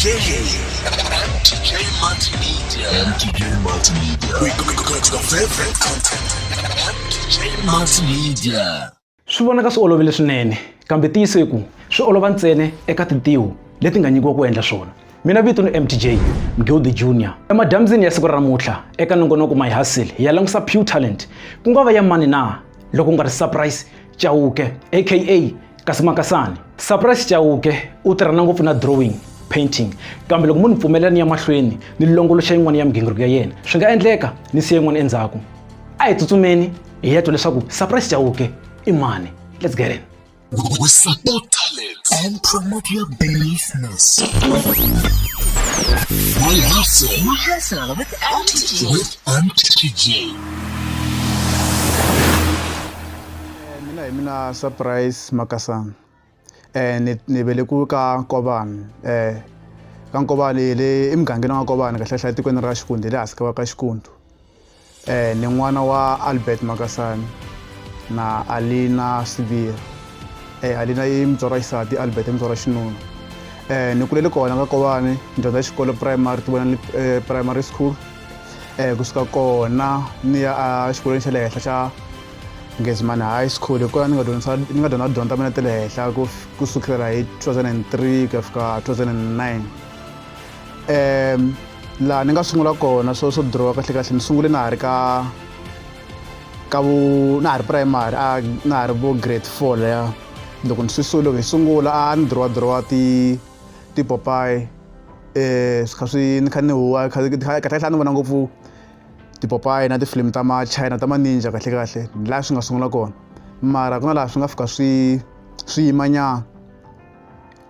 MTJ Multimedia. MTJ Multimedia. We go to the favorite content. MTJ Multimedia. Swi vonaka swi olovile swinene kambe tiyise ku swi olova ntsene eka tintiho leti nga nyikiwa ku endla swona. Mina vito ni MTJ Mgewude Junior. Emadyambyini ya siku ra namuntlha eka nongonoko My Hustle ya langusa Pure Talent ku nga va ya mani na loko nga ri Surprise Chauke aka Kasimakasani. Surprise Chauke u tirhana ngopfu na drawing, painting, kambe loko munhu pfumelela ni ya mahlweni ni longoloxa yin'wana ya migingiriko ya yena swi nga endleka ni siya yin'wana endzhaku. A hi tsutsumeni hi ya twa leswaku Surprise Chauke i mani. Let's get in. We support talent and promote your business. My Hustle. My Hustle with MTJ. With MTJ. Mina Surprise Makasani. Ni velekiwe ka Nkobani. Ka Nkobani le emugangeni wa Nkobani kahle kahle tikweni ra Xikundu le hansi ka va ka Xikundu. Ni n'wana wa Albert Makasani na Alina Sibir. Alina i mutswari wa xisati, Albert i mutswari wa xinuna. Ni kulele kona ka Nkobani, dyondza xikolo primary Tibonani primary school. Kusuka kona ni ya xikolweni xa le henhla xa Ngezimani High School. Kona ni nga dyondza dyondzo ta mina ta le henhla ku sukela hi 2003 ku fika 2009. Laha ni nga sungula kona swo draw kahle kahle ni sungule na ha ri na ha ri primary na ha ri vo grade 4 leya. Loko hi sungula ni draw ti-Popeye. Ni kha ni huwa kahle kahle ni vona ngopfu ti-Popeye na tifilimi ta ma-China ta ma-ninja kahle kahle laha swi nga sungula kona. Mara ku na laha swi nga fika swi yimanyana.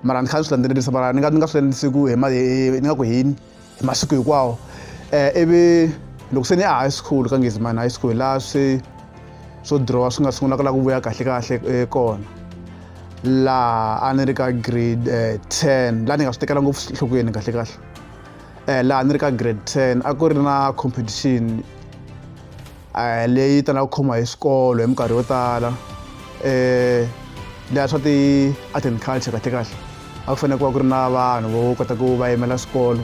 Mara ni kha ni swi landzelerisa mara ni nga swi landzelerisi ku ni nga ku hi masiku hinkwawo. Ivi loko se ni ya high school ka Ngezimani High School laha swo draw swi nga sungula ku la ku vuya kahle kahle kona. Laha a ni ri ka grade 10 laha ni nga swi tekela ngopfu enhlokweni kahle kahle. Laha ni ri ka grade 10 a ku ri na competition leyi talaka ku khoma hi xikolo hi minkarhi yo tala. Leha swa ti-art and culture kahle kahle a ku fanele ku va ku ri na vanhu vo kota ku va yimela xikolo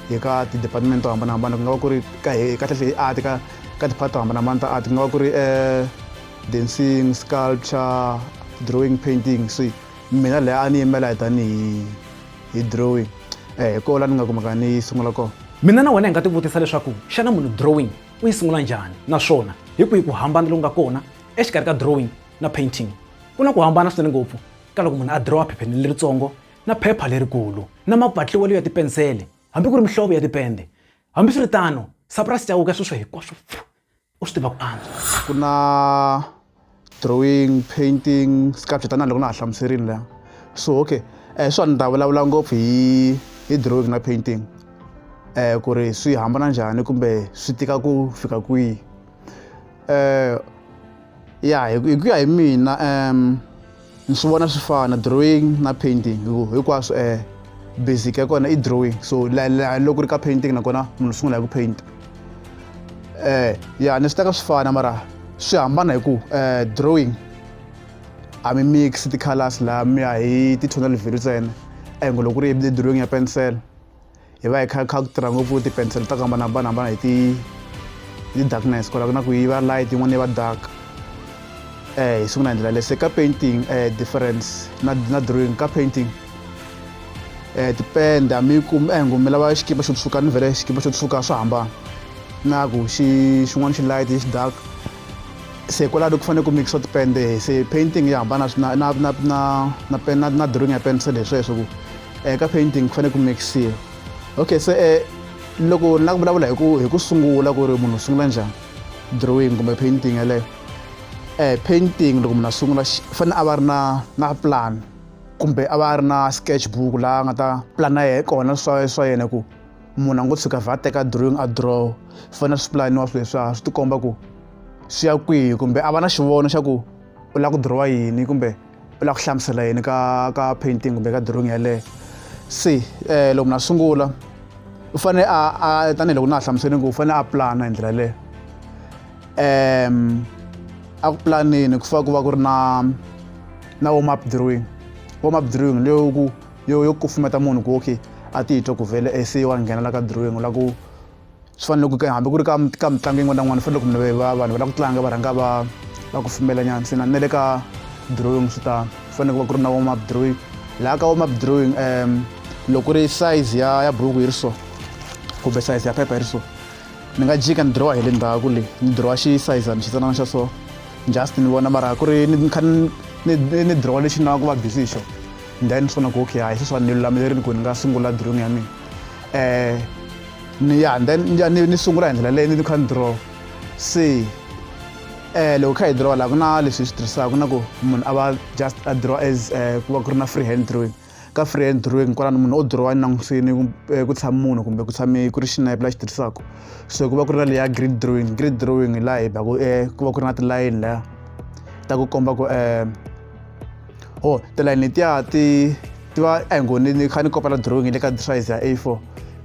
hi ka ti-department to hambanahambana. Ku nga va ku ri kahle hi art ka ti-part to hambanahambana ta art. Ku nga va ku ri dancing, sculpture, drawing, painting. So mina leha a ni yimela hi tanihi drawing. Ko la ni nga kumaka ni sungula kona. Mina na wena hi nga tivutisa leswaku xana munhu drawing u yi sungula njhani naswona hi kwihi ku hambana loku nga kona exikarhi ka drawing na painting. Ku na ku hambana swinene ngopfu ka loko munhu a drawa phepheni leritsongo na phepha lerikulu na mapatliwelo ya tipensele hambi ku ri mihlovo ya tipende. Hambi swi ri tano Surprise Chauke sweswo hinkwaswo u swi tiva ku antswa. Ku na drawing, painting, sculpture tanihi loko na ha hlamuserile laha. So okay, swa ni ta vulavula ngopfu hi drawing na painting. Ku ri swi hambana njhani kumbe swi tika ku fika kwihi. Hi ku ya hi mina ni swi vona swi fana drawing na painting hinkwaswo basic ya kona i drawing. So loko ri ka painting nakona munhu sungula hi ku paint. Ni swi teka swi fana mara swi hambana hi ku drawing a mi mix ti-colors laha mi ya hi ti-tonal value ntsena. Loko ku ri drawing ya pencil hi va hi kha ku tirha ngopfu ti-pencil ta ku hambanahambana hi ti-darkness kwalaho na ku yi va light yin'wana yi va dark. Hi sungula hi ndlela leyi. Se ka painting difference na drawing. Ka painting tipende a mi mi lava xikipa xo tshuka ni vhele xikipa xo tshuka swo hambana na ku xin'wana xi light xi dark. Se kwalaho ku fanele ku mixiwa tipende. Se painting yi hambana na drawing ya pencil hi sweswo ku ka painting ku fanele ku mixiwa. Okay, se loko ni la ku vulavula hi ku sungula ku ri munhu u sungula njhani drawing kumbe painting yaleyo. Painting loko munhu a sungula fanele a va ri na plan kumbe a va ri na sketchbook laha a nga ta plana kona swa yena ku munhu a ngo tshuka vha teka drawing a draw. Fanele swi planiwa swilo leswiya swi tikomba ku swi ya kwihi kumbe a va na xivono xa ku u lava ku draw yini kumbe u lava ku hlamusela yini ka painting kumbe ka drawing yaleyo. Se loko munhu a sungula u fanele a tanihiloko na ha hlamusele ku u fanele a plana hi ndlela leyo. A ku planini ku fika ku va ku ri na warm up drawing. Warm up drawing leyo ku yo kufumeta munhu ku okay a titwa ku vhele se wa nghena la ka drawing la ku swi fanele ku hambi ku ri ka mitlangu yin'wana na yin'wana fanele ku vanhu va la ku tlanga va rhanga va ku fumela nyana se na le ka drawing swi tano fanele ku va ku ri na warm up drawing laha ka warm up drawing loko ku ri size ya buruku yi ri so kumbe size ya phepha yi ri so ni nga jika ni draw hi le ndzhaku leyi ni draw xisayizana xitsanana xa so just ni vona mara ku ri ni kha ni draw lexi na ku va busy hi xo then swi vona ku okay hayi sweswiwani ni lulamerile ku ni nga sungula drawing ya mina ni sungula hi ndlela leyi ni kha ni draw se loko kha hi draw laha ku na leswi hi swi tirhisaka na ku munhu a va just a draw as ku va ku ri na free hand drawing ka free hand drawing kwalano munhu o draw langutisini ku tshama munhu kumbe ku tshame ku ri xinepe la xi tirhisaka so ku va ku ri na leya grid drawing laha hi baku ku va ku ri na tilayini laya ta ku komba ku tilayini letiya ti va a hi ngo ni kha ni kopela drawing le ka size ya A4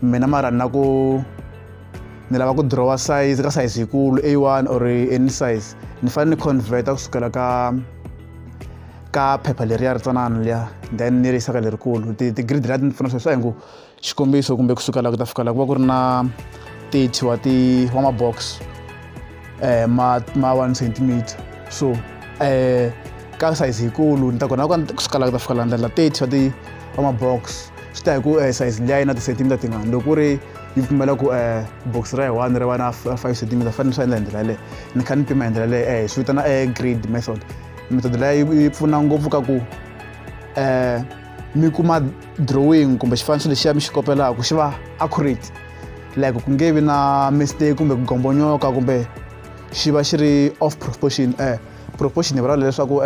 mina mara na ku ni lava ku draw size ka size yikulu A1 or any size ni fanele ni converta kusukela ka phepha leriya ri tsanana liya then ni ri yisa ka lerikulu ti-grid liya ti pfuna sweswo a hi ngo xikombiso kumbe kusukela ku ta fika laha ku va ku ri na 30 wa mabox ma 1 centimeter so ka size yikulu ni ta kona kusukela ku ta fika laha ndlela 30 wa mabox swi ta hi ku size liya yi na ti-centimeter tingani loko ku ri yi pfumela ku box ra hi 1 ri va na 5 centimeter fanele swi endla hi ndlela leyi ni kha ni pima hi ndlela leyi swi vitana grid method leyi yi pfuna ngopfu ka ku mi kuma drawing kumbe xifaniso lexiya mi xi kopelaka xi va accurate like ku nge vi na mistake kumbe ku gombonyoka kumbe xi va xi ri off proportion proportion hi vulavula leswaku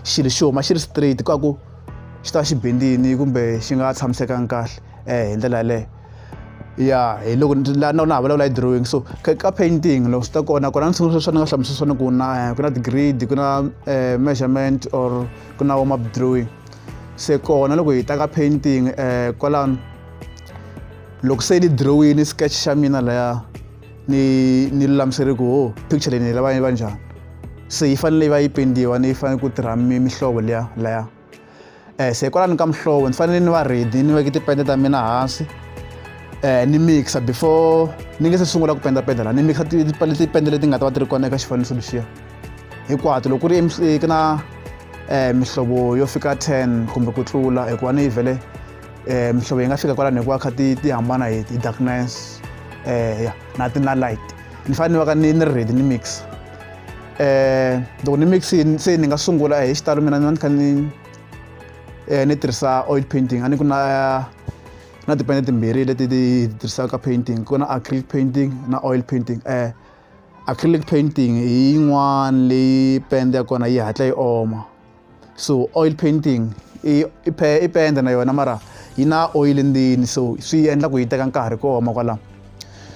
xilo xi huma xi ri straight ka ku xi ta xi bendini kumbe xi nga tshamisekangi kahle hi ndlela yaleyo ya hi loko na vulavula hi drawing so ka painting loko swi ta kona ni sungula sweswo ni nga hlamusela swona ku na ti-grid ku na measurement or ku na warm up drawing se kona loko hi ta ka painting kwalano loko se ni drawini sketch xa mina laya ni lulamiseri ku picture leyi ni lava yi va njhani se yi fanele yi va yi pendiwa ni yi fanele ku tirha mihlovo laya se kwalano ka mihlovo ni fanele ni va ready ni veke tipende ta mina hansi ni mixa before ni nge se sungula ku pendapenda laha ni mixa tipende leti nga ta va ti ri kona eka xifaniso lexiya hinkwato loko ku ri ku na mihlovo yo fika 10 kumbe ku tlula hikuva ni yi vhele mihlovo yi nga fika kwalano hikuva kha ti hambana hi darkness na light ni fanele ni va ka ni ri ready ni mix loko ni mixini se ni nga sungula hi xitalo mina ni kha ni tirhisa oil painting a ni ku na tipende timbirhi leti ti tirhisaka painting ku na acrylic painting na oil painting acrylic painting hi yin'wana leyi pende ya kona yi hatla yi oma so oil painting i pende na yona mara yi na oil ndzeni so swi endla ku yi teka nkarhi ku oma kwalaho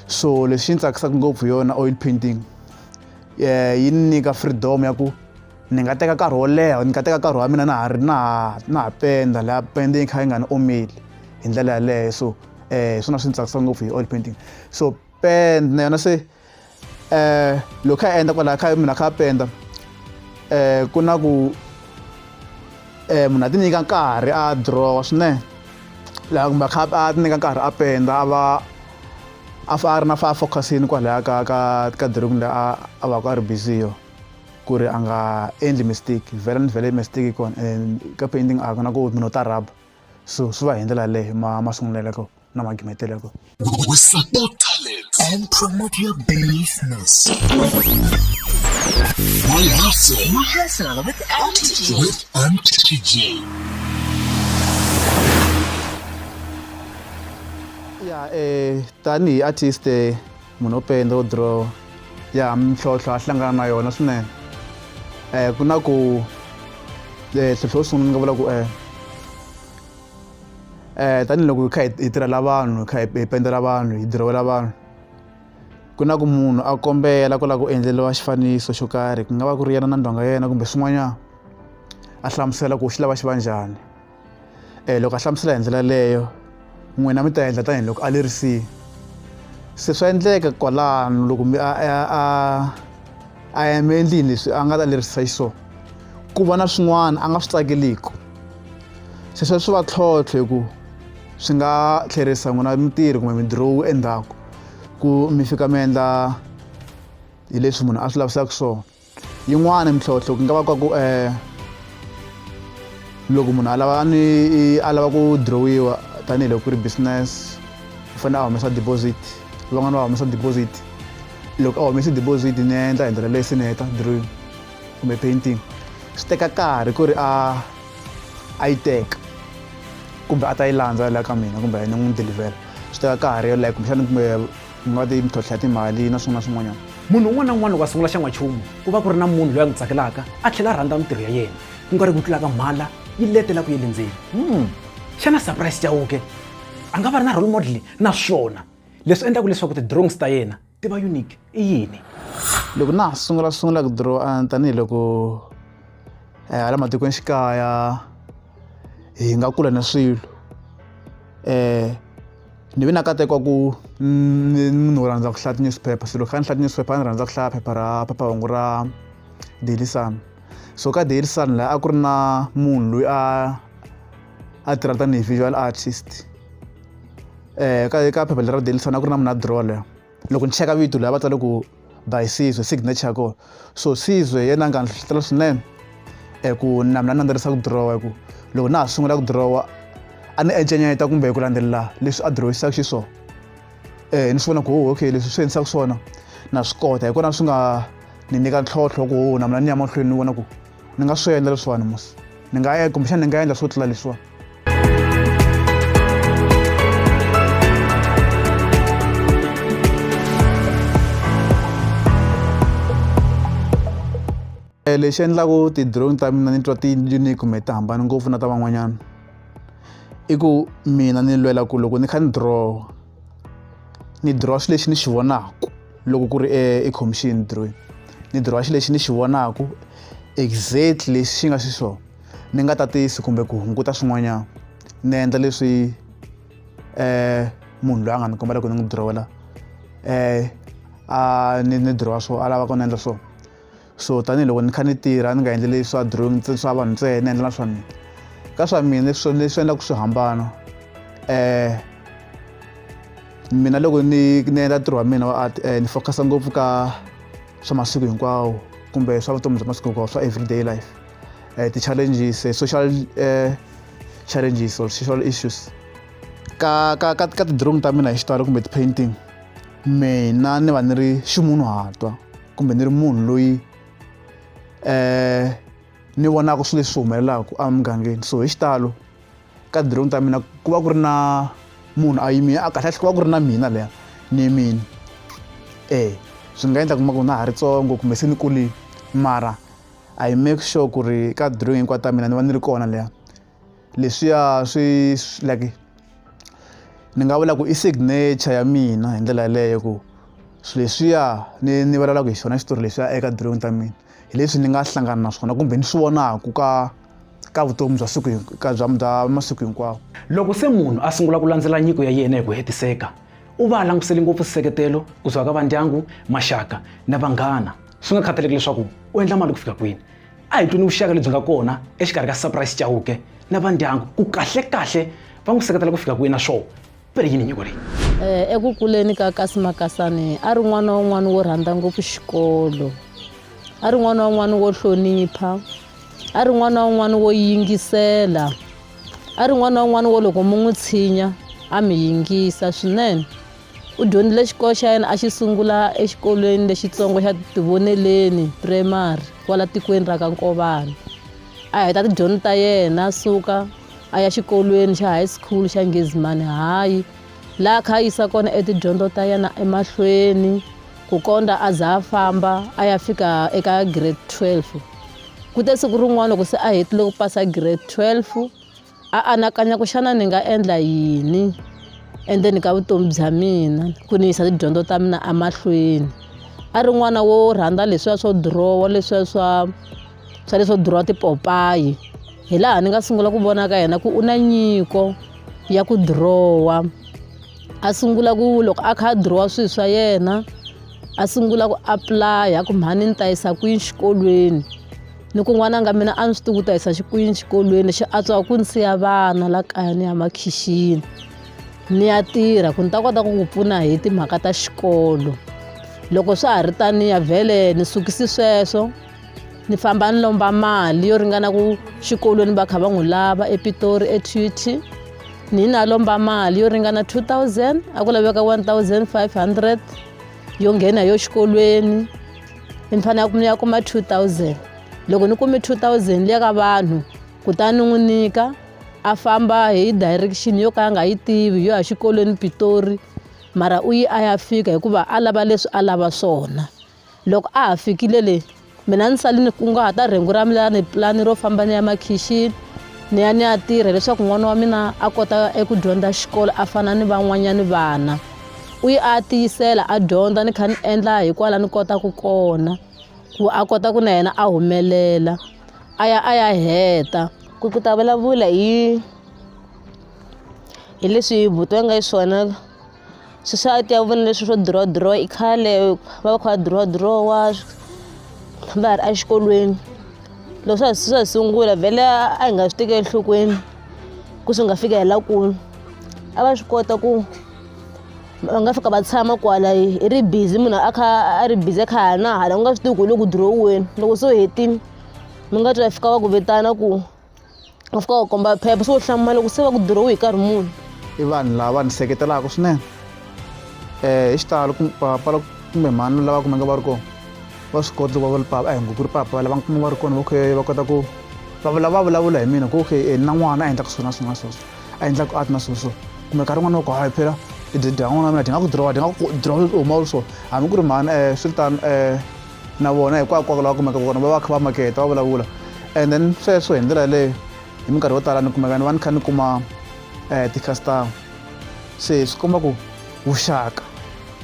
so leswi ni tsakisaka ngopfu yona oil painting yi nyika freedom ya ku ni nga teka nkarhi wo leha ni nga teka nkarhi wa mina na ha penda laha pende yi kha yi nga ni omeli hi ndlela yaleyo so swona swi ni tsakisa ngopfu hi oil painting so pende na yona se loko kha endla kwalaha mina kha penda ku na ku munhu a ti nyika nkarhi a draw swinene laha kumbe a ti nyika nkarhi a penda a ri na focusini kwalaya ka drawing leyi a va ku a ri busy yo ku ri a nga endli mistake vhele mistake kona ka painting a ku na ku munhu u ta rhaba so swi va hi ndlela yaleyo masunguleleko na magimeteleko We support talent and promote your business. My hustle with MTJ. with MTJ. ya tanihi artist munhu o penda o draw ya mintlhontlho a hlangana na yona swinene ku na ku ntlhontlho wo sungula ni nga vula ku tanihiloko hi kha hi tirhela vanhu hi kha hi pendela vanhu hi dirawela vanhu ku na ku munhu a kombela ku lava ku endleriwa xifaniso xo karhi ku nga va ku ri yena na ndyangu ya yena kumbe swin'wanyana a hlamusela ku xi lava xi va njhani loko a hlamusela hi ndlela leyo n'wina mi ta endla tanihiloko a lerisile se swa endleka kwalano loko a ya mi endlini leswi a nga ta lerisa xiswona ku va na swin'wana a nga swi tsakeliki se sweswo va tlhontlho hi ku swi nga tlherisa n'wina mintirho kumbe midirowu endzhaku ku mi fika mi endla hi leswi munhu a swi lavisaka swona. Yin'wana mintlhontlho ku nga va ku loko munhu a lava ku dirowiwa tanihiloko ku ri business u fanele a humesa deposit, van'wana va humesa deposit. Loko a humese deposit ni endla hi ndlela leyi se ni heta drawing kumbe painting, swi teka nkarhi ku ri a yi teka kumbe a ta yi landza la ka mina kumbe ni n'wi delivera. Swi teka nkarhi yo like kumbexana kumbe ku nga ti mintlhontlho ya timali na swin'wana na swin'wanyana. Munhu un'wana na un'wana loko a sungula xan'wanchumu ku va ku ri na munhu loyi a n'wi tsakelaka a tlhela a rhandza mintirho ya yena ku nga ri ku tlulaka mhala yi letela ku yele ndzeni. Xana Surprise Chauke a nga va ri na role model naswona leswi endlaka leswaku ti-drawings ta yena ti va unique i yini? Loko na ha sungula ku draw tanihiloko hala matikweni xikaya hi nga kula na swilo ni vi na katekwa ku munhu wo rhandza ku hlaya ti-newspaper. So loko kha ni hlaya ti-newspaper ni rhandza ku hlaya phephahungu ra Daily Sun. So ka Daily Sun laha a ku ri na munhu loyi a tirha tanihi visual artist. Ka phepha leri ra Daily Sun a ku ri na munhu a draw leha. Loko ni cheka vito laha va tsale ku by Sizwe, signature kona. So Sizwe yena a nga ni hlohlotela swinene ku na mina ni landzelerisa ku draw ku loko na ha sungula ku draw a ni encenyeta kumbe ku landzelela leswi a drawisaka xiswona. Ni swi vona ku okay leswi swi endlisaka swona na swi kota, hi kona swi nga ni nyika ntlhontlho ku na mina ni ya mahlweni ni vona ku ni nga swi endla leswiwani mos ni nga kumbexana ni nga endla swo tlula leswiwani. Lexi endlaku ti-drawing ta mina ni twa ti unique kumbe ti hambana ngopfu na ta van'wanyana i ku mina ni lwela ku loko ni kha ni draw xilo lexi ni xi vonaku loko ku ri i commission drawing. Ni draw xilo lexi ni xi vonaku exactly leswi xi nga xiswona, ni nga tatisi kumbe ku hunguta swin'wanyana. Ni endla leswi munhu loyi a nga ni kombela ku ni n'wi drawela ni draw swo a lava ku ni endla swona. So tanihiloko ni kha ni tirha ni nga endleli swa drawing swa vanhu ntsena ni endla na swa mina. Ka swa mina leswi endlaka swi hambana mina loko ni endla ntirho wa mina wa art ni focus ngopfu ka swa masiku hinkwawo kumbe swa vutomi bya masiku hinkwawo swa everyday life, ti-challenges, social challenges or social issues. Ka ti-drawing ta mina hi xitalo kumbe ti-painting mina ni va ni ri ximunhuhatwa kumbe ni ri munhu loyi ni vonaka swilo leswi humelelaka emugangeni. So hi xitalo ka drawing ta mina ku va ku ri na munhu a yimile a kahle ku va ku ri na mina leya ni mina. Swi nga endla ku na ha ri ntsongo kumbe se ni kulile mara I make sure ku ri ka drawing hinkwato ta mina ni va ni ri kona leya. Leswiya swi like ni nga vula ku i signature ya mina hi ndlela yaleyo ku swilo leswiya ni vulavulaka hi xona xitori leswiya eka drawing ta mina hi leswi ni nga hlangana na swona kumbe ni swi vonaku ka vutomi bya bya masiku hinkwawo. Loko se munhu a sungula ku landzela nyiko ya yena hi ku hetiseka u va langutisele ngopfu nseketelo kusuka ka vandyangu, maxaka na vanghana, swi nga khataleki leswaku u endla mali ku fika kwini. A hi twini vuxaka lebyi nga kona exikarhi ka Surprise Chauke na vandyangu ku kahle va n'wi seketela ku fika kwini na swona pere yini nyiko leyi. Eku kuleni ka Kasi Makasane a ri n'wana wun'wana wo rhandza ngopfu xikolo, a ri n'wana wun'wana wo hlonipha, a ri n'wana wun'wana wo yingisela, a ri n'wana wun'wana wo loko mu n'wi tshinya a mi yingisa swinene. U dyondzile xikolo xa yena a xi sungula exikolweni lexitsongo xa Tivoneleni Primary kwala tikweni ra ka Nkovani. A heta tidyondzo ta yena suka a ya xikolweni xa high school xa Ngezimani High laha kha yisa kona etidyondzo ta yena emahlweni ku kondza a za a famba a ya fika eka grade 12. Ku te siku rin'wana loko se a hetile ku pasa grade 12 a anakanya ku xana ni nga endla yini endzeni ka vutomi bya mina ku ni yisa tidyondzo ta mina emahlweni. A ri n'wana wo rhandza leswiya swo dirowa leswiya swa leswo dirowa tipopayi. Hi laha ni nga sungula ku vona ka yena ku u na nyiko ya ku dirowa. A sungula ku loko a kha a dirowa swilo swa yena a sungula ku apply ku mhani ni ta yisa kwini xikolweni ni ku n'wananga mina a ni swi tivi ku ta yisa xikwini xikolweni xi antswa ku ni siya vana la kaya ni ya makhixini ni ya tirha ku ni ta kota ku ku pfuna hi timhaka ta xikolo. Loko swa ha ri taniya vhele ni sukisi sweswo ni famba ni lomba mali yo ringana ku xikolweni va kha va n'wi lava ePitori eTUT. Ni na lomba mali yo ringana 2000 a ku laveka 1500 yo nghena yo xikolweni. Ni fanele ni ya kuma 2000. Loko ni kume 2000 liya ka vanhu kutani ni n'wi nyika a famba hi direction yo ka a nga yi tivi yo ya xikolweni Pitori mara u yi a ya fika hikuva a lava leswi a lava swona. Loko a ha fikile le mina ni sali ni kunguhata rhengu ra mina ni pulani ro famba ni ya makhixini ni ya tirha leswaku n'wana wa mina a kota eku dyondza xikolo a fana ni van'wanyani vana. U yi a tiyisela a dyondza ni kha ni endla hikwala ni kotaka kona ku a kota ku na yena a humelela a ya heta. Ku ta vulavula hi leswi Buti nga swona society ya vona leswi swo draw i khale va kha draw va ri a xikolweni. Loko swa sungula vhele a hi nga swi tekeli enhlokweni ku swi nga fika hi la kule. A va swi kota ku va nga fika va tshama kwala hi ri busy munhu a ri busy kha na hala u nga swi tivi ku le ku diroweni. Loko so hetini mi nga twa fika va ku vitana ku va fika va komba phepha so u hlamula loko se va ku dirowi hi nkarhi muni. I vanhu lava ni seketelaka swinene hi xitalo papa kumbe mhani lava kumeka va ri kona va swi kota ku va papa a hi ngo ku ri papa lava kuma va ri kona va kota ku va vulavula hi mina ku okay na n'wana a endlaka swona sweswo a endlaka art na sweswo kumbe nkarhi n'wana wa ku hayi phela n'wana wa mina dinga ku dirowa u huma so hambi ku ri mhani sultan na vona hikwako lava kumeka kona va kha va maketa va vulavula and then sweswo hi ndlela yaleyo hi minkarhi yo tala ni kumeka ni va ni kha ni kuma ti-customer se swi komba ku vuxaka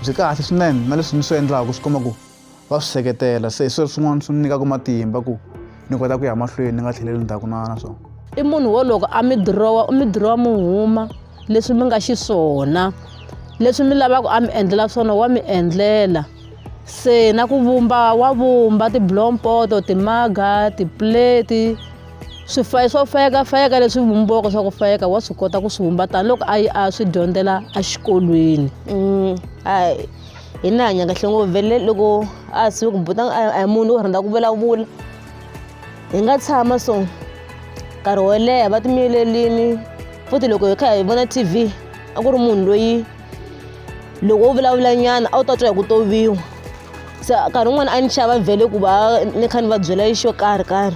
byi kahle swinene na leswi ni swi endlaka swi komba ku va swi seketela se swin'wana swi nyikaka matimba ku ni kota ku ya mahlweni ni nga tlheleli ndzhaku na swona. I munhu wo loko a mi dirowa mi huma leswi mi nga xiswona leswi mi lavaka a mi endlela swona wa mi endlela. Se na ku wa vumba tiblompoto timaga tipleti swo fayeka leswi vumbiwaka swa ku fayeka wa swi kota ku swi vumba tanihiloko a swi dyondzela a xikolweni. Hi na hanya kahle ngopfu vhele loko a sive ku Buti a hi munhu wo rhandza ku vulavula hi nga tshama so nkarhi wo leha va timiyelelini futhi loko hi kha hi vona TV a ku ri munhu loyi loko u vulavula nyana a wu ta twa hi ku toviwa. Se nkarhi wun'wana a ni xava vhele ku va ni kha ni va byela xo karhi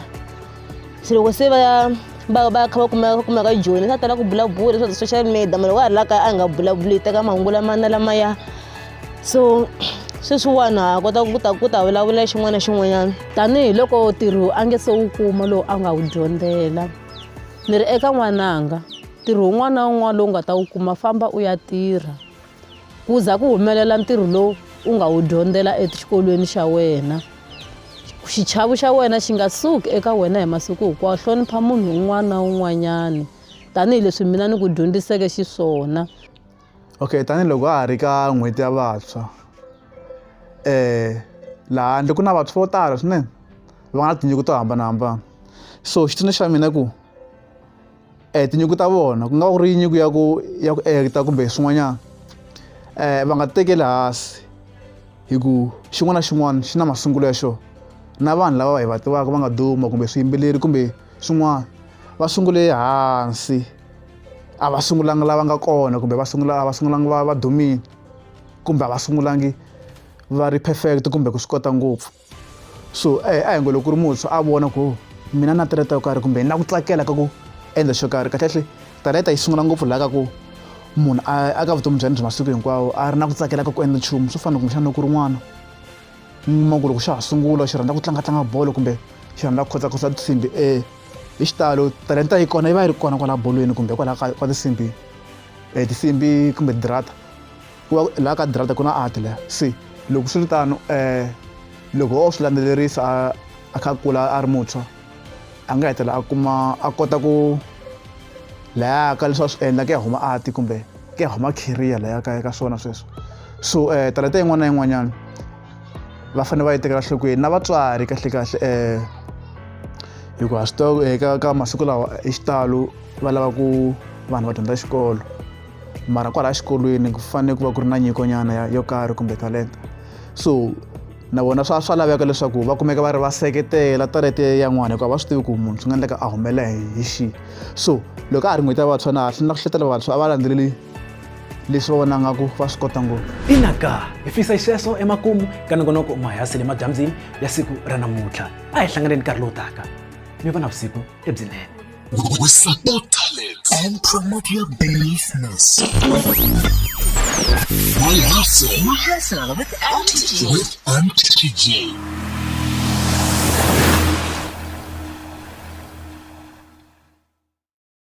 se loko se va kha va kumeka joni sa tala ku vulavula swa social media mara wa ha ri la kaya a hi nga vulavuli teka mahungu lamaya. So sweswiwani ha kota ku ta vulavula xin'wana na xin'wanyana tanihiloko ntirho a nge se wu kuma lowu a nga wu dyondzela. Ni ri eka n'wananga ntirho wun'wana na wun'wana lowu nga ta wu kuma famba u ya tirha ku za ku humelela ntirho lowu u nga wu dyondzela exikolweni xa wena. Xichavo xa wena xi nga suki eka wena hi masiku hinkwawo. Hlonipha munhu un'wana na un'wanyani tanihileswi mina ni ku dyondziseke xiswona. Okay tanihiloko a ha ri ka n'hweti ya vantshwa laha handle ku na vantshwa vo tala swinene va nga na tinyiko to hambanahambana. So xitsundzuxo xa mina ku tinyiko ta vona ku nga ku ri nyiko ya ku acta kumbe swin'wanyana va nga tekeli hansi hi ku xin'wana na xin'wana xi na masungulo ya xona. Na vanhu lava hi va tivaka va nga duma kumbe swiyimbeleri kumbe swin'wana va sungule hansi a va sungulangi lava nga kona kumbe a va sungulangi va dumile kumbe a va sungulangi va ri perfect kumbe ku swi kota ngopfu. So a hi ngo loko ku ri muntshwa a vona ku mina na talenta yo karhi kumbe na ku tsakela ka ku endla xo karhi kahlekahle talenta yi sungula ngopfu laha ka ku munhu a ka vutomi bya masiku hinkwawo a ri na ku tsakela ka ku endla nchumu swo fana kumbexana ku rin'wana ku loko xa ha sungula xi rhandza ku tlanga bolo kumbe xi rhandza ku khotsa tinsimbi hi xitalo talenta yi kona yi va yi ri kona kwala bolweni kumbe kwalaha ka tinsimbi kumbe dirata laha ka dirata ku na art laha. Se loko swi ri tano loko o swi landzelerisa a kha kula a ri muntshwa a nga hetela a kota ku laya ka leswi a swi endla ke ya huma art kumbe ke ya huma career laya ka swona sweswo. So talenta yin'wana na yin'wanyana va fanele va yi tekela nhlokweni na vatswari kahlekahle hikuva swi tiva ka masiku lawa hi xitalo va lava ku vanhu va dyondza xikolo mara kwalaha xikolweni ku fanele ku va ku ri na nyikonyana yo karhi kumbe talenta so na vona swa laveka leswaku va kumeka va ri va seketela talente ya n'wana hikuva va swi tivi ku munhu swi nga endleka a humelela hi xihi so loko a ha ri n'hweti ya vantshwa na swi na ku hletela vantshwa a va landzeleli leswi va vona ngaku va swi kota ngopfu inaka hi fisa xisweswo emakumu ka nongonoko mahayasi le madyambyini ya siku ra namuntlha a hi hlanganeni nkarhi lowu taka mi va na vusiku lebyinene. We support talent and promote your business. My hustle My hustle with MTJ. with MTJ.